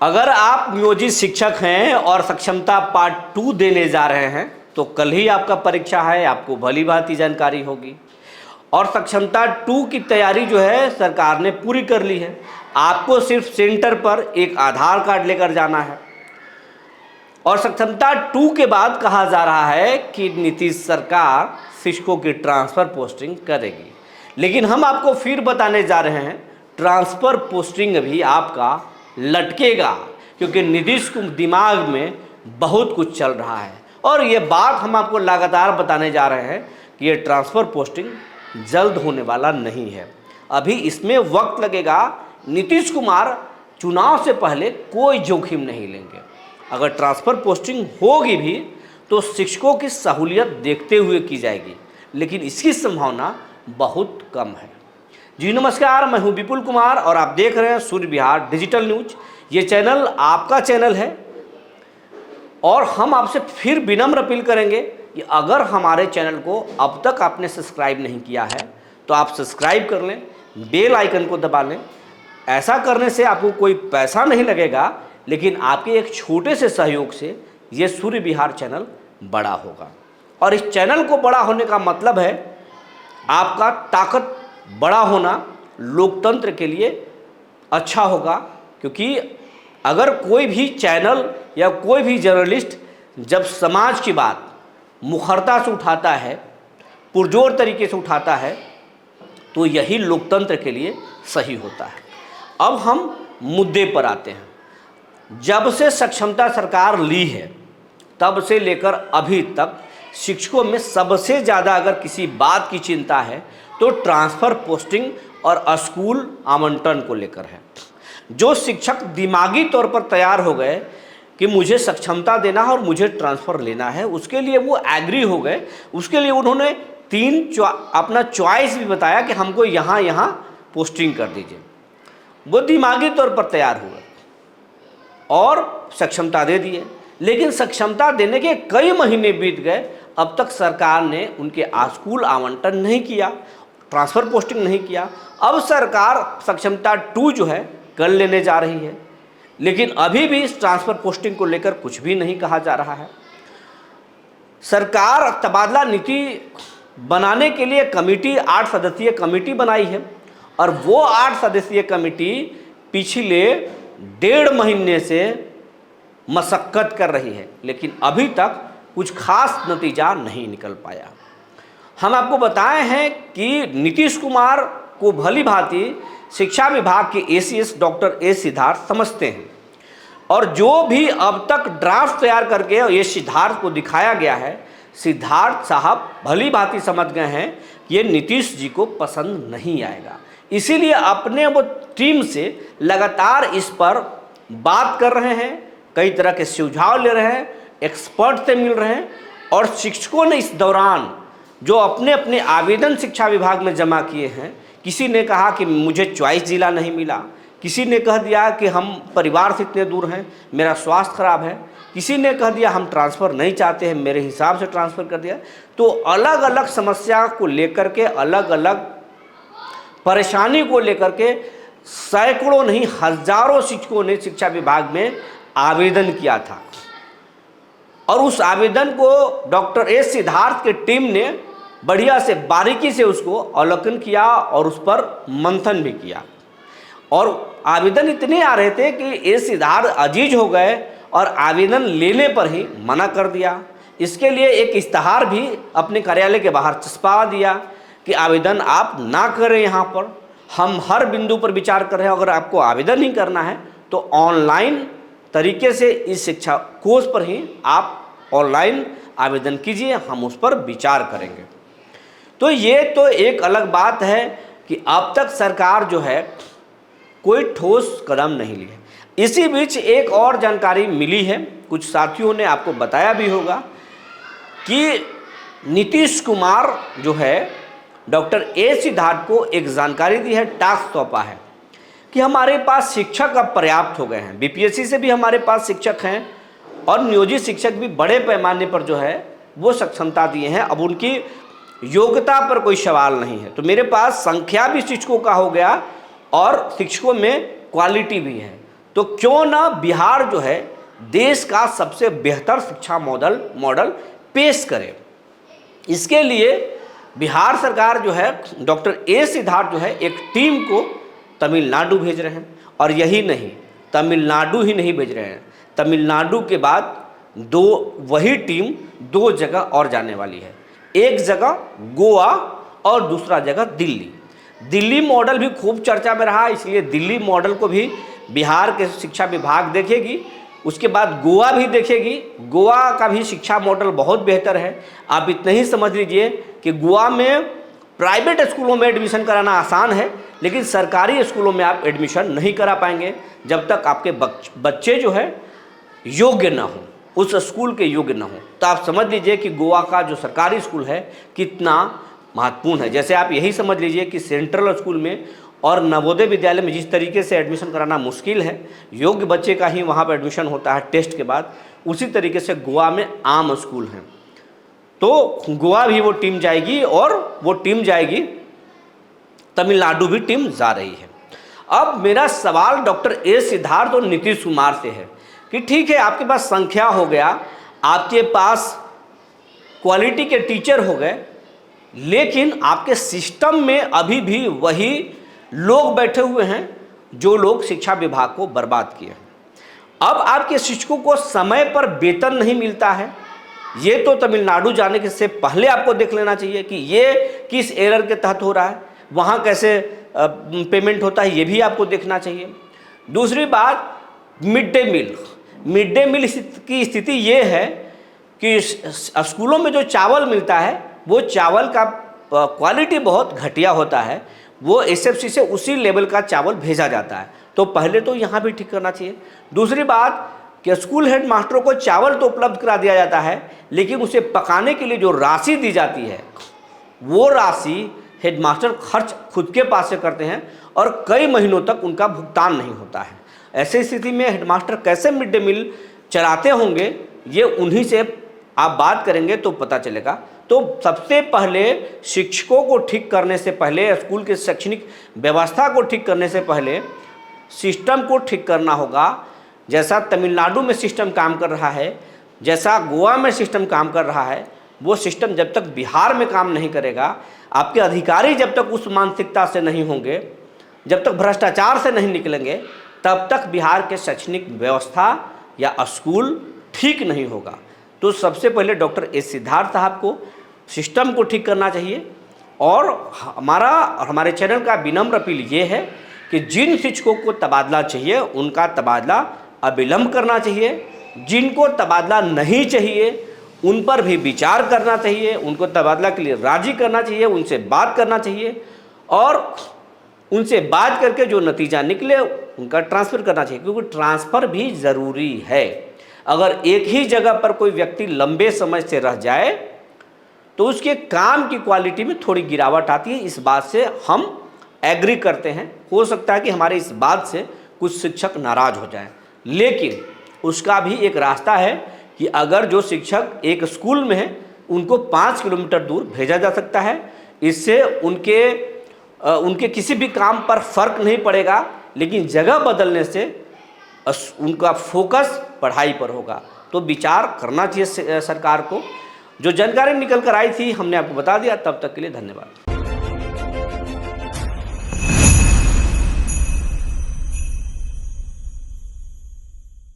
अगर आप नियोजित शिक्षक हैं और सक्षमता पार्ट 2 देने जा रहे हैं तो कल ही आपका परीक्षा है, आपको भली भांति जानकारी होगी। और सक्षमता 2 की तैयारी जो है सरकार ने पूरी कर ली है। आपको सिर्फ सेंटर पर एक आधार कार्ड लेकर जाना है। और सक्षमता 2 के बाद कहा जा रहा है कि नीतीश सरकार शिक्षकों की ट्रांसफ़र पोस्टिंग करेगी। लेकिन हम आपको फिर बताने जा रहे हैं, ट्रांसफ़र पोस्टिंग भी आपका लटकेगा, क्योंकि नीतीश के दिमाग में बहुत कुछ चल रहा है। और ये बात हम आपको लगातार बताने जा रहे हैं कि ये ट्रांसफ़र पोस्टिंग जल्द होने वाला नहीं है, अभी इसमें वक्त लगेगा। नीतीश कुमार चुनाव से पहले कोई जोखिम नहीं लेंगे। अगर ट्रांसफ़र पोस्टिंग होगी भी तो शिक्षकों की सहूलियत देखते हुए की जाएगी, लेकिन इसकी संभावना बहुत कम है। जी नमस्कार, मैं हूं विपुल कुमार और आप देख रहे हैं सूर्य विहार डिजिटल न्यूज। ये चैनल आपका चैनल है और हम आपसे फिर विनम्र अपील करेंगे कि अगर हमारे चैनल को अब तक आपने सब्सक्राइब नहीं किया है तो आप सब्सक्राइब कर लें, बेल आइकन को दबा लें। ऐसा करने से आपको कोई पैसा नहीं लगेगा, लेकिन आपके एक छोटे से सहयोग से ये सूर्य विहार चैनल बड़ा होगा। और इस चैनल को बड़ा होने का मतलब है आपका ताकत बड़ा होना लोकतंत्र के लिए अच्छा होगा। क्योंकि अगर कोई भी चैनल या कोई भी जर्नलिस्ट जब समाज की बात मुखरता से उठाता है, पुरजोर तरीके से उठाता है, तो यही लोकतंत्र के लिए सही होता है। अब हम मुद्दे पर आते हैं। जब से सक्षमता सरकार ली है तब से लेकर अभी तक शिक्षकों में सबसे ज़्यादा अगर किसी बात की चिंता है तो ट्रांसफ़र पोस्टिंग और स्कूल आवंटन को लेकर है। जो शिक्षक दिमागी तौर पर तैयार हो गए कि मुझे सक्षमता देना है और मुझे ट्रांसफ़र लेना है, उसके लिए वो एग्री हो गए। उसके लिए उन्होंने अपना चॉइस भी बताया कि हमको यहाँ यहाँ पोस्टिंग कर दीजिए। वो दिमागी तौर पर तैयार हुए और सक्षमता दे दिए। लेकिन सक्षमता देने के कई महीने बीत गए, अब तक सरकार ने उनके स्कूल आवंटन नहीं किया, ट्रांसफ़र पोस्टिंग नहीं किया। अब सरकार सक्षमता 2 जो है कल लेने जा रही है, लेकिन अभी भी इस ट्रांसफ़र पोस्टिंग को लेकर कुछ भी नहीं कहा जा रहा है। सरकार तबादला नीति बनाने के लिए कमेटी 8 सदस्यीय कमेटी बनाई है और वो 8 सदस्यीय कमेटी पिछले 1.5 महीने से मशक्क़त कर रही है, लेकिन अभी तक कुछ खास नतीजा नहीं निकल पाया। हम आपको बताए हैं कि नीतीश कुमार को भली भांति शिक्षा विभाग के ACS डॉक्टर ए सिद्धार्थ समझते हैं और जो भी अब तक ड्राफ्ट तैयार करके ये सिद्धार्थ को दिखाया गया है, सिद्धार्थ साहब भली भांति समझ गए हैं कि ये नीतीश जी को पसंद नहीं आएगा। इसीलिए अपने वो टीम से लगातार इस पर बात कर रहे हैं, कई तरह के सुझाव ले रहे हैं, एक्सपर्ट से मिल रहे हैं। और शिक्षकों ने इस दौरान जो अपने अपने आवेदन शिक्षा विभाग में जमा किए हैं, किसी ने कहा कि मुझे चॉइस जिला नहीं मिला, किसी ने कह दिया कि हम परिवार से इतने दूर हैं, मेरा स्वास्थ्य खराब है, किसी ने कह दिया हम ट्रांसफ़र नहीं चाहते हैं, मेरे हिसाब से ट्रांसफ़र कर दिया। तो अलग अलग समस्या को लेकर के, अलग अलग परेशानी को लेकर के सैकड़ों नहीं हजारों शिक्षकों ने शिक्षा विभाग में आवेदन किया था और उस आवेदन को डॉक्टर ए सिद्धार्थ की टीम ने बढ़िया से बारीकी से उसको अवलोकन किया और उस पर मंथन भी किया। और आवेदन इतने आ रहे थे कि ए सिद्धार्थ अजीज हो गए और आवेदन लेने पर ही मना कर दिया। इसके लिए एक इश्तहार भी अपने कार्यालय के बाहर चिपका दिया कि आवेदन आप ना करें, यहाँ पर हम हर बिंदु पर विचार कर रहे हैं। अगर आपको आवेदन ही करना है तो ऑनलाइन तरीके से इस शिक्षा कोर्स पर ही आप ऑनलाइन आवेदन कीजिए, हम उस पर विचार करेंगे। तो ये तो एक अलग बात है कि अब तक सरकार जो है कोई ठोस कदम नहीं ली है। इसी बीच एक और जानकारी मिली है, कुछ साथियों ने आपको बताया भी होगा कि नीतीश कुमार जो है डॉक्टर ए सिद्धार्थ को एक जानकारी दी है, टास्क सौंपा है कि हमारे पास शिक्षक अब पर्याप्त हो गए हैं। बीपीएससी से भी हमारे पास शिक्षक हैं और नियोजित शिक्षक भी बड़े पैमाने पर जो है वो सक्षमता दिए हैं। अब उनकी योग्यता पर कोई सवाल नहीं है। तो मेरे पास संख्या भी शिक्षकों का हो गया और शिक्षकों में क्वालिटी भी है। तो क्यों ना बिहार जो है देश का सबसे बेहतर शिक्षा मॉडल पेश करे। इसके लिए बिहार सरकार जो है डॉक्टर ए सिद्धार्थ जो है एक टीम को तमिलनाडु भेज रहे हैं। और यही नहीं, तमिलनाडु ही नहीं भेज रहे हैं, तमिलनाडु के बाद वही टीम 2 जगह और जाने वाली है। एक जगह गोवा और दूसरा जगह दिल्ली। दिल्ली मॉडल भी खूब चर्चा में रहा, इसलिए दिल्ली मॉडल को भी बिहार के शिक्षा विभाग देखेगी। उसके बाद गोवा भी देखेगी। गोवा का भी शिक्षा मॉडल बहुत बेहतर है। आप इतना ही समझ लीजिए कि गोवा में प्राइवेट स्कूलों में एडमिशन कराना आसान है, लेकिन सरकारी स्कूलों में आप एडमिशन नहीं करा पाएंगे जब तक आपके बच्चे जो है योग्य ना हो, उस स्कूल के योग्य ना हो। तो आप समझ लीजिए कि गोवा का जो सरकारी स्कूल है कितना महत्वपूर्ण है। जैसे आप यही समझ लीजिए कि सेंट्रल स्कूल में और नवोदय विद्यालय में जिस तरीके से एडमिशन कराना मुश्किल है, योग्य बच्चे का ही वहाँ पर एडमिशन होता है टेस्ट के बाद, उसी तरीके से गोवा में आम स्कूल हैं। तो गोवा भी वो टीम जाएगी और वो टीम जाएगी, तमिलनाडु भी टीम जा रही है। अब मेरा सवाल डॉक्टर ए सिद्धार्थ और नीतीश कुमार से है कि ठीक है, आपके पास संख्या हो गया, आपके पास क्वालिटी के टीचर हो गए, लेकिन आपके सिस्टम में अभी भी वही लोग बैठे हुए हैं जो लोग शिक्षा विभाग को बर्बाद किए हैं। अब आपके शिक्षकों को समय पर वेतन नहीं मिलता है। ये तो तमिलनाडु जाने से पहले आपको देख लेना चाहिए कि ये किस एरर के तहत हो रहा है, वहाँ कैसे पेमेंट होता है, ये भी आपको देखना चाहिए। दूसरी बात, मिड डे मील की स्थिति ये है कि स्कूलों में जो चावल मिलता है वो चावल का क्वालिटी बहुत घटिया होता है। वो एसएफसी से उसी लेवल का चावल भेजा जाता है। तो पहले तो यहाँ भी ठीक करना चाहिए। दूसरी बात कि स्कूल हेड मास्टरों को चावल तो उपलब्ध करा दिया जाता है, लेकिन उसे पकाने के लिए जो राशि दी जाती है वो राशि हेडमास्टर खर्च खुद के पास से करते हैं और कई महीनों तक उनका भुगतान नहीं होता है। ऐसी स्थिति में हेडमास्टर कैसे मिड डे मील चलाते होंगे, ये उन्हीं से आप बात करेंगे तो पता चलेगा। तो सबसे पहले शिक्षकों को ठीक करने से पहले, स्कूल के शैक्षणिक व्यवस्था को ठीक करने से पहले सिस्टम को ठीक करना होगा। जैसा तमिलनाडु में सिस्टम काम कर रहा है, जैसा गोवा में सिस्टम काम कर रहा है, वो सिस्टम जब तक बिहार में काम नहीं करेगा, आपके अधिकारी जब तक उस मानसिकता से नहीं होंगे, जब तक भ्रष्टाचार से नहीं निकलेंगे, तब तक बिहार के शैक्षणिक व्यवस्था या स्कूल ठीक नहीं होगा। तो सबसे पहले डॉक्टर ए सिद्धार्थ साहब को सिस्टम को ठीक करना चाहिए। और हमारे चैनल का विनम्र अपील ये है कि जिन शिक्षकों को तबादला चाहिए उनका तबादला अविलंब करना चाहिए। जिनको तबादला नहीं चाहिए उन पर भी विचार करना चाहिए, उनको तबादला के लिए राजी करना चाहिए, उनसे बात करना चाहिए और उनसे बात करके जो नतीजा निकले उनका ट्रांसफ़र करना चाहिए, क्योंकि ट्रांसफ़र भी ज़रूरी है। अगर एक ही जगह पर कोई व्यक्ति लंबे समय से रह जाए तो उसके काम की क्वालिटी में थोड़ी गिरावट आती है। इस बात से हम एग्री करते हैं। हो सकता है कि हमारे इस बात से कुछ शिक्षक नाराज़ हो जाएं, लेकिन उसका भी एक रास्ता है कि अगर जो शिक्षक एक स्कूल में है उनको 5 किलोमीटर दूर भेजा जा सकता है। इससे उनके किसी भी काम पर फर्क नहीं पड़ेगा, लेकिन जगह बदलने से उनका फोकस पढ़ाई पर होगा। तो विचार करना चाहिए सरकार को। जो जानकारी निकल कर आई थी हमने आपको बता दिया। तब तक के लिए धन्यवाद।